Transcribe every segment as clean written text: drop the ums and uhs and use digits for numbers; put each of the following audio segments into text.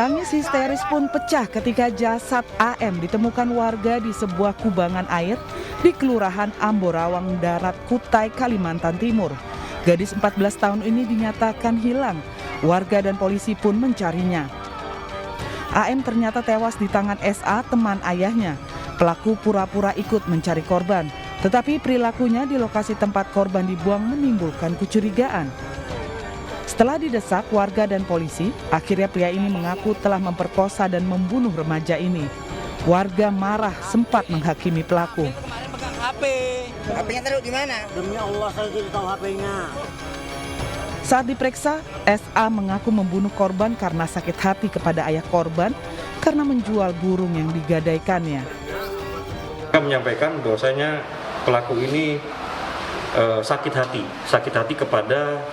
Tangis histeris pun pecah ketika jasad AM ditemukan warga di sebuah kubangan air di Kelurahan Amborawang Darat, Kutai, Kalimantan Timur. Gadis 14 tahun ini dinyatakan hilang. Warga dan polisi pun mencarinya. AM ternyata tewas di tangan SA, teman ayahnya. Pelaku pura-pura ikut mencari korban, tetapi perilakunya di lokasi tempat korban dibuang menimbulkan kecurigaan. Setelah didesak warga dan polisi, akhirnya pria ini mengaku telah memperkosa dan membunuh remaja ini. Warga marah sempat menghakimi pelaku. HP-nya taruh di mana? Demi Allah saya tidak tahu HP-nya. Saat diperiksa, SA mengaku membunuh korban karena sakit hati kepada ayah korban karena menjual burung yang digadaikannya. Kita menyampaikan bahwasanya pelaku ini sakit hati kepada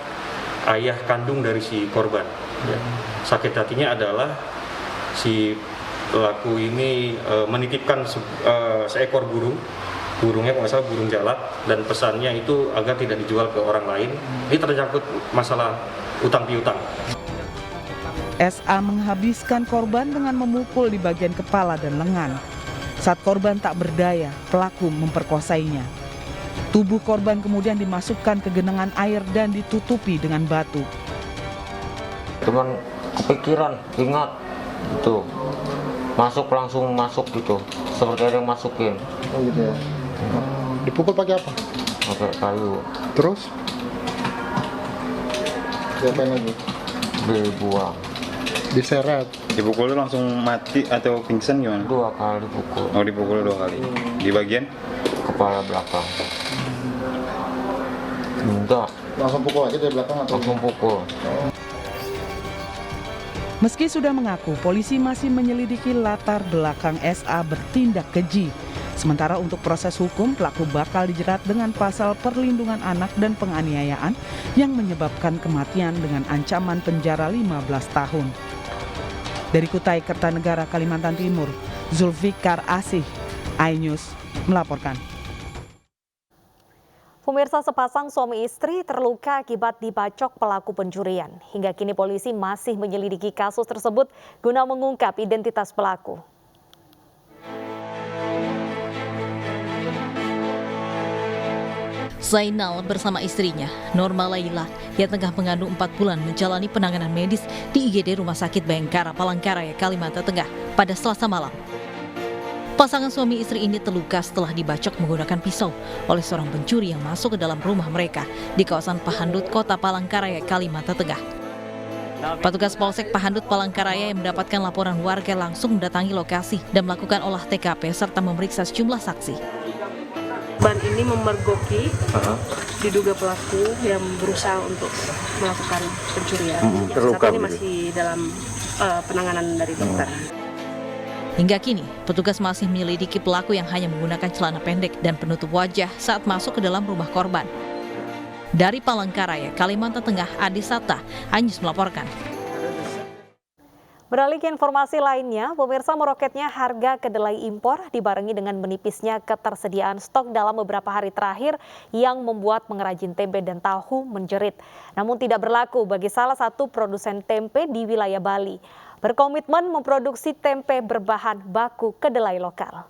ayah kandung dari si korban. Ya. Sakit hatinya adalah si pelaku ini menitipkan seekor burungnya kalau nggak salah burung jalak, dan pesannya itu agar tidak dijual ke orang lain. Ini terjangkut masalah utang piutang. SA menghabiskan korban dengan memukul di bagian kepala dan lengan. Saat korban tak berdaya, pelaku memperkosainya. Tubuh korban kemudian dimasukkan ke genangan air dan ditutupi dengan batu. Cuman kepikiran, ingat itu langsung masuk gitu, seperti ada yang masukin. Oh gitu ya. Dipukul pakai apa? Pakai kayu. Terus? Diapain lagi? Dibuang. Diseret. Dipukul langsung mati atau pingsan gimana? 2 kali dipukul. Oh, dipukul 2 kali. Di bagian Kepala belakang. Enggak. Langsung pukul aja dari belakang atau? Langsung pukul. Meski sudah mengaku, polisi masih menyelidiki latar belakang SA bertindak keji. Sementara untuk proses hukum, pelaku bakal dijerat dengan pasal perlindungan anak dan penganiayaan yang menyebabkan kematian dengan ancaman penjara 15 tahun. Dari Kutai, Kertanegara, Kalimantan Timur, Zulfikar Asih, iNews melaporkan. Pemirsa, sepasang suami istri terluka akibat dibacok pelaku pencurian. Hingga kini polisi masih menyelidiki kasus tersebut guna mengungkap identitas pelaku. Zainal bersama istrinya, Norma Laila, yang tengah mengandung 4 bulan menjalani penanganan medis di IGD Rumah Sakit Bayangkara, Palangkaraya, Kalimantan Tengah pada Selasa malam. Pasangan suami istri ini terluka setelah dibacok menggunakan pisau oleh seorang pencuri yang masuk ke dalam rumah mereka di kawasan Pahandut, Kota Palangkaraya, Kalimantan Tengah. Petugas Polsek Pahandut, Palangkaraya yang mendapatkan laporan warga langsung mendatangi lokasi dan melakukan olah TKP serta memeriksa sejumlah saksi. Ban ini memergoki diduga pelaku yang berusaha untuk melakukan pencurian. Saat ini masih dalam penanganan dari dokter. Hingga kini, petugas masih menyelidiki pelaku yang hanya menggunakan celana pendek dan penutup wajah saat masuk ke dalam rumah korban. Dari Palangkaraya, Kalimantan Tengah, Adi Sata, iNews melaporkan. Beralih ke informasi lainnya, pemirsa, meroketnya harga kedelai impor dibarengi dengan menipisnya ketersediaan stok dalam beberapa hari terakhir yang membuat pengrajin tempe dan tahu menjerit. Namun tidak berlaku bagi salah satu produsen tempe di wilayah Bali. Berkomitmen memproduksi tempe berbahan baku kedelai lokal.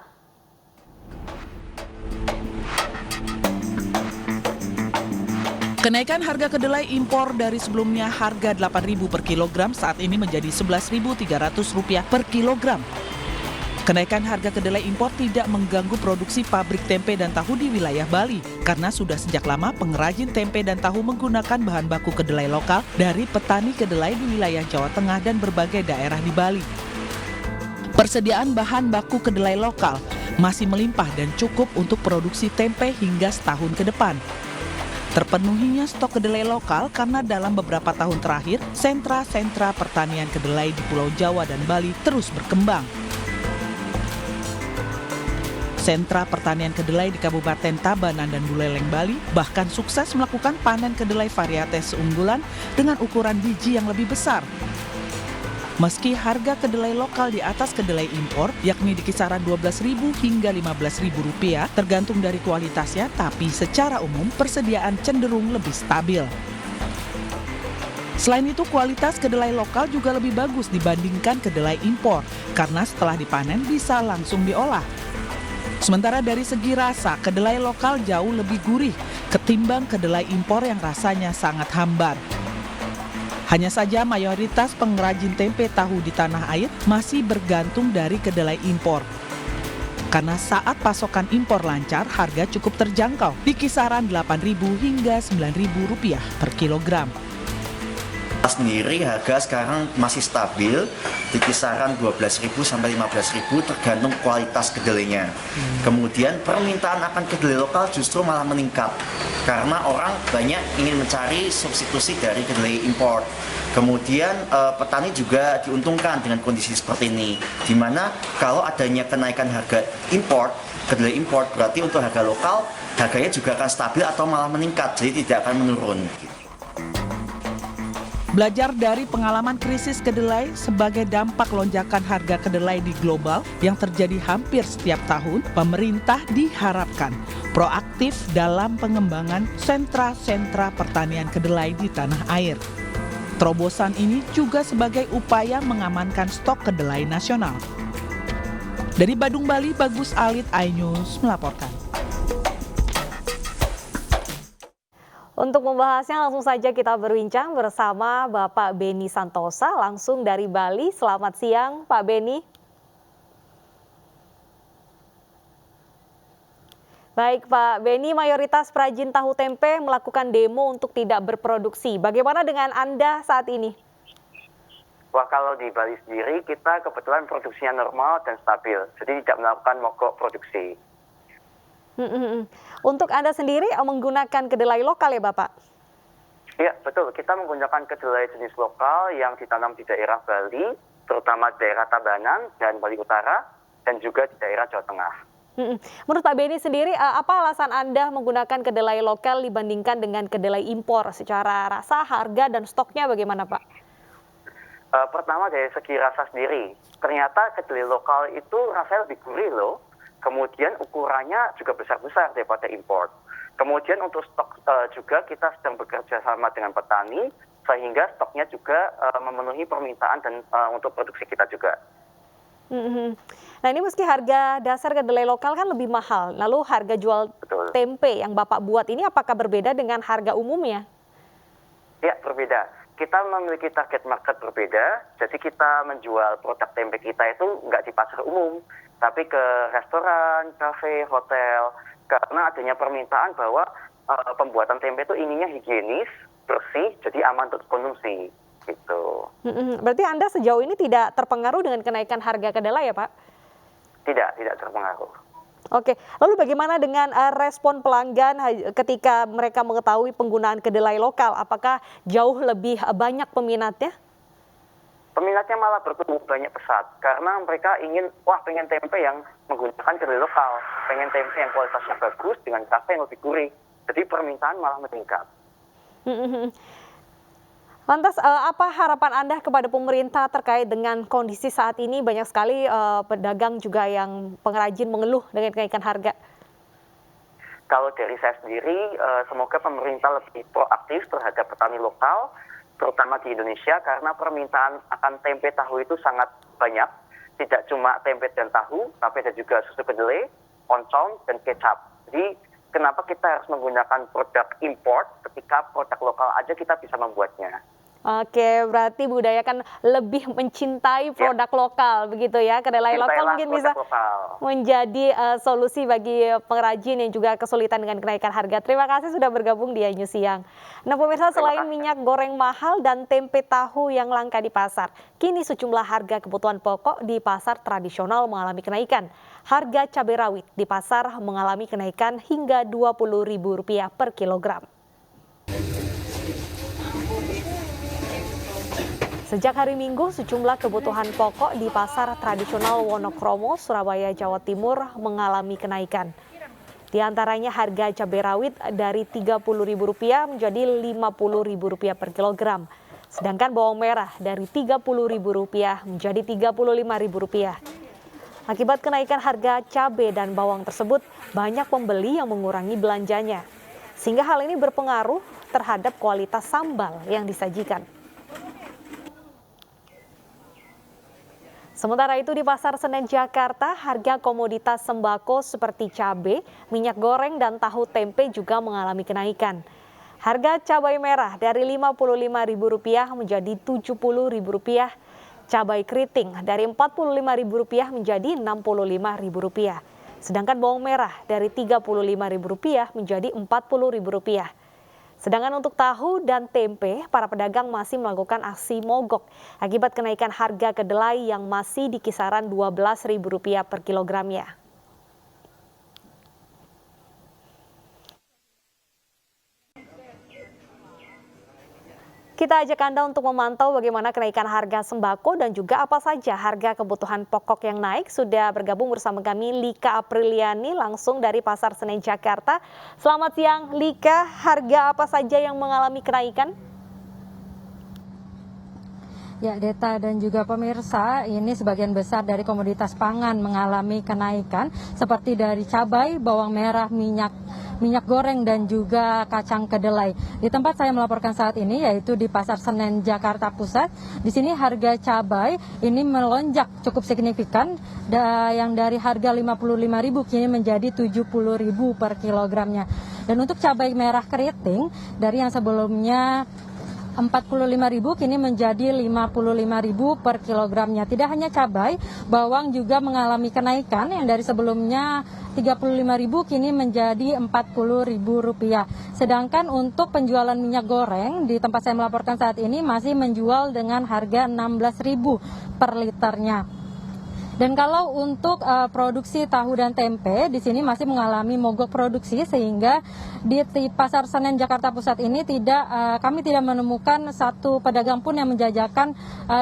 Kenaikan harga kedelai impor dari sebelumnya harga Rp8.000 per kilogram saat ini menjadi Rp11.300 per kilogram. Kenaikan harga kedelai impor tidak mengganggu produksi pabrik tempe dan tahu di wilayah Bali karena sudah sejak lama pengrajin tempe dan tahu menggunakan bahan baku kedelai lokal dari petani kedelai di wilayah Jawa Tengah dan berbagai daerah di Bali. Persediaan bahan baku kedelai lokal masih melimpah dan cukup untuk produksi tempe hingga setahun ke depan. Terpenuhinya stok kedelai lokal karena dalam beberapa tahun terakhir, sentra-sentra pertanian kedelai di Pulau Jawa dan Bali terus berkembang. Sentra pertanian kedelai di Kabupaten Tabanan dan Buleleng, Bali bahkan sukses melakukan panen kedelai varietas unggulan dengan ukuran biji yang lebih besar. Meski harga kedelai lokal di atas kedelai impor, yakni di kisaran Rp12.000 hingga Rp15.000 tergantung dari kualitasnya, tapi secara umum persediaan cenderung lebih stabil. Selain itu, kualitas kedelai lokal juga lebih bagus dibandingkan kedelai impor karena setelah dipanen bisa langsung diolah. Sementara dari segi rasa, kedelai lokal jauh lebih gurih ketimbang kedelai impor yang rasanya sangat hambar. Hanya saja mayoritas pengrajin tempe tahu di tanah air masih bergantung dari kedelai impor. Karena saat pasokan impor lancar, harga cukup terjangkau di kisaran Rp8.000 hingga Rp9.000 per kilogram. Sendiri harga sekarang masih stabil di kisaran 12.000 sampai 15.000 tergantung kualitas kedelainya. Kemudian permintaan akan kedelai lokal justru malah meningkat karena orang banyak ingin mencari substitusi dari kedelai impor. Kemudian petani juga diuntungkan dengan kondisi seperti ini, di mana kalau adanya kenaikan harga impor, kedelai impor, berarti untuk harga lokal harganya juga akan stabil atau malah meningkat, jadi tidak akan menurun. Belajar dari pengalaman krisis kedelai sebagai dampak lonjakan harga kedelai di global yang terjadi hampir setiap tahun, pemerintah diharapkan proaktif dalam pengembangan sentra-sentra pertanian kedelai di tanah air. Terobosan ini juga sebagai upaya mengamankan stok kedelai nasional. Dari Badung, Bali, Bagus Alit, iNews melaporkan. Untuk membahasnya langsung saja kita berbincang bersama Bapak Beni Santosa langsung dari Bali. Selamat siang Pak Beni. Baik Pak Beni, mayoritas perajin tahu tempe melakukan demo untuk tidak berproduksi. Bagaimana dengan Anda saat ini? Wah, kalau di Bali sendiri kita kebetulan produksinya normal dan stabil, jadi tidak melakukan mogok produksi. Untuk Anda sendiri menggunakan kedelai lokal ya Bapak? Iya, betul. Kita menggunakan kedelai jenis lokal yang ditanam di daerah Bali, terutama daerah Tabanan dan Bali Utara, dan juga di daerah Jawa Tengah. Menurut Pak Beni sendiri, apa alasan Anda menggunakan kedelai lokal dibandingkan dengan kedelai impor? Secara rasa, harga, dan stoknya bagaimana Pak? Pertama dari segi rasa sendiri, ternyata kedelai lokal itu rasanya lebih gurih loh. Kemudian ukurannya juga besar-besar daripada impor. Kemudian untuk stok juga kita sedang bekerja sama dengan petani sehingga stoknya juga memenuhi permintaan dan untuk produksi kita juga. Nah ini meski harga dasar kedelai lokal kan lebih mahal, lalu harga jual tempe yang Bapak buat ini apakah berbeda dengan harga umumnya? Ya, berbeda. Kita memiliki target market berbeda, jadi kita menjual produk tempe kita itu nggak di pasar umum, tapi ke restoran, kafe, hotel, karena adanya permintaan bahwa pembuatan tempe itu inginnya higienis, bersih, jadi aman untuk konsumsi. Gitu. Berarti Anda sejauh ini tidak terpengaruh dengan kenaikan harga kedelai ya Pak? Tidak terpengaruh. Oke, lalu bagaimana dengan respon pelanggan ketika mereka mengetahui penggunaan kedelai lokal? Apakah jauh lebih banyak peminatnya? Peminatnya malah bertumbuh banyak pesat karena mereka ingin, pengen tempe yang menggunakan kedelai lokal, pengen tempe yang kualitasnya bagus dengan rasa yang lebih gurih. Jadi permintaan malah meningkat. Lantas apa harapan Anda kepada pemerintah terkait dengan kondisi saat ini? Banyak sekali pedagang juga yang pengrajin mengeluh dengan kenaikan harga. Kalau dari saya sendiri, semoga pemerintah lebih proaktif terhadap petani lokal, terutama di Indonesia, karena permintaan akan tempe tahu itu sangat banyak. Tidak cuma tempe dan tahu, tapi ada juga susu kedelai, oncom, dan kecap. Jadi kenapa kita harus menggunakan produk import ketika produk lokal aja kita bisa membuatnya? Oke, berarti budaya kan lebih mencintai produk lokal begitu ya. Kedelai lokal mungkin bisa menjadi solusi bagi pengrajin yang juga kesulitan dengan kenaikan harga. Terima kasih sudah bergabung di iNews Siang. Nah pemirsa, selain minyak goreng mahal dan tempe tahu yang langka di pasar, kini sejumlah harga kebutuhan pokok di pasar tradisional mengalami kenaikan. Harga cabai rawit di pasar mengalami kenaikan hingga Rp20.000 per kilogram. Sejak hari Minggu, sejumlah kebutuhan pokok di pasar tradisional Wonokromo, Surabaya, Jawa Timur mengalami kenaikan. Di antaranya harga cabai rawit dari Rp30.000 menjadi Rp50.000 per kilogram. Sedangkan bawang merah dari Rp30.000 menjadi Rp35.000. Akibat kenaikan harga cabai dan bawang tersebut, banyak pembeli yang mengurangi belanjanya. Sehingga hal ini berpengaruh terhadap kualitas sambal yang disajikan. Sementara itu di Pasar Senen Jakarta, harga komoditas sembako seperti cabai, minyak goreng, dan tahu tempe juga mengalami kenaikan. Harga cabai merah dari Rp55.000 menjadi Rp70.000, cabai keriting dari Rp45.000 menjadi Rp65.000. Sedangkan bawang merah dari Rp35.000 menjadi Rp40.000. Sedangkan untuk tahu dan tempe, para pedagang masih melakukan aksi mogok akibat kenaikan harga kedelai yang masih di kisaran Rp12.000 per kilogramnya. Kita ajak Anda untuk memantau bagaimana kenaikan harga sembako dan juga apa saja harga kebutuhan pokok yang naik. Sudah bergabung bersama kami Lika Apriliani langsung dari Pasar Senen Jakarta. Selamat siang Lika, harga apa saja yang mengalami kenaikan? Ya, Deta dan juga pemirsa, ini sebagian besar dari komoditas pangan mengalami kenaikan seperti dari cabai, bawang merah, minyak goreng dan juga kacang kedelai. Di tempat saya melaporkan saat ini yaitu di Pasar Senen Jakarta Pusat. Di sini harga cabai ini melonjak cukup signifikan yang dari harga Rp55.000 kini menjadi Rp70.000 per kilogramnya. Dan untuk cabai merah keriting dari yang sebelumnya Rp45.000 kini menjadi Rp55.000 per kilogramnya. Tidak hanya cabai, bawang juga mengalami kenaikan yang dari sebelumnya Rp35.000 kini menjadi Rp40.000. Sedangkan untuk penjualan minyak goreng di tempat saya melaporkan saat ini masih menjual dengan harga Rp16.000 per liternya. Dan kalau untuk produksi tahu dan tempe di sini masih mengalami mogok produksi sehingga di Pasar Senen Jakarta Pusat ini kami tidak menemukan satu pedagang pun yang menjajakan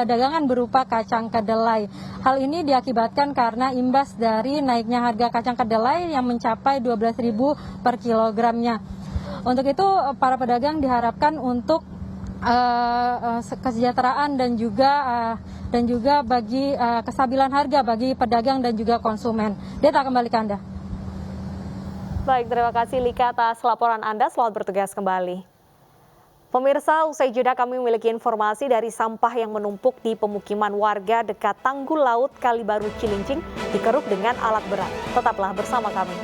dagangan berupa kacang kedelai. Hal ini diakibatkan karena imbas dari naiknya harga kacang kedelai yang mencapai Rp12.000 per kilogramnya. Untuk itu para pedagang diharapkan untuk kesejahteraan dan juga bagi kestabilan harga bagi pedagang dan juga konsumen. Deta, kembali ke Anda. Baik, terima kasih Lika atas laporan Anda. Selamat bertugas kembali. Pemirsa, usai jeda kami memiliki informasi dari sampah yang menumpuk di pemukiman warga dekat Tanggul Laut Kalibaru Cilincing dikeruk dengan alat berat. Tetaplah bersama kami.